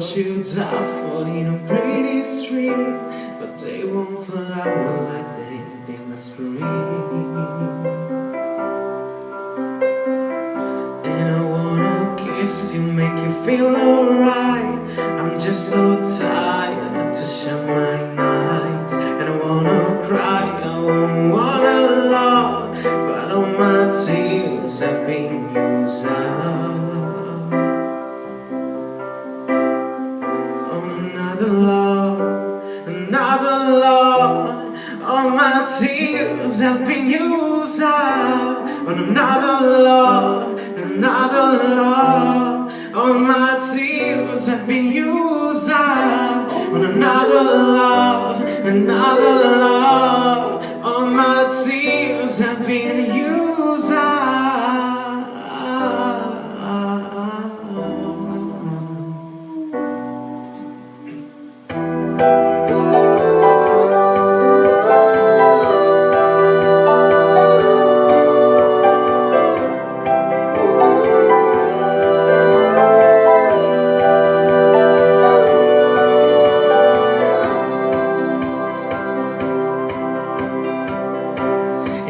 watch you die floating on pretty stream, but they won't flower like they did last spring. And I wanna kiss you, make you feel alright. I'm just so tired to share my nights. And I wanna cry, I won't wanna love, but all my tears have been used up on another love, another love. All my tears have been used up on another love, another love. All my tears have been used up on another love, another love. All my tears have been used up.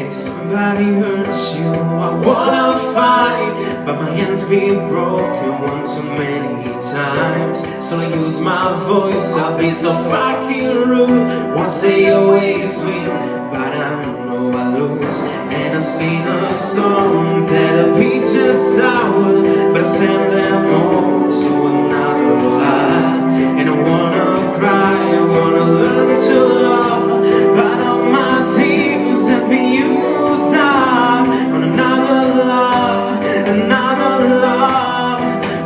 If somebody hurts you, I wanna fight, but my hands be broken one too many times. So I use my voice, I'll be so fucking rude. Once they always win, but I know I lose. And I sing a song that the beat just sour, but I send them all to another life. And I wanna cry, I wanna learn to love, but all my tears have been used up on another love, another love.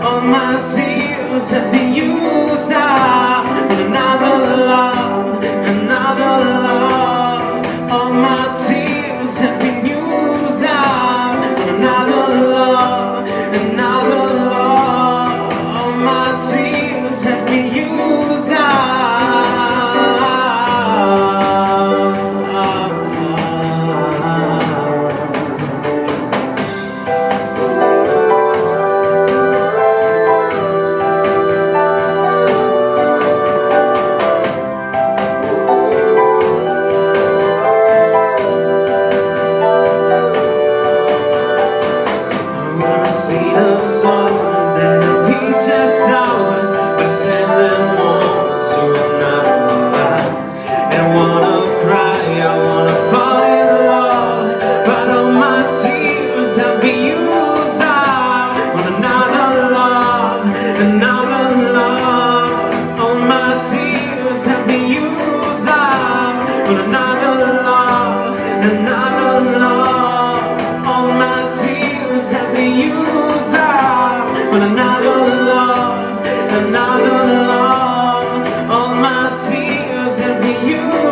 All my tears have been used up on another love, another love. All my tears have been used up on another love, another love. All my tears have been used up. Sing a song that the beach is ours, but send them on to another life. And I wanna cry, I wanna fall in love, but all my tears have been used up on another love, another love. All my tears have been used up on another love, another love. All my tears have been used up on another love, another love. All my tears have been used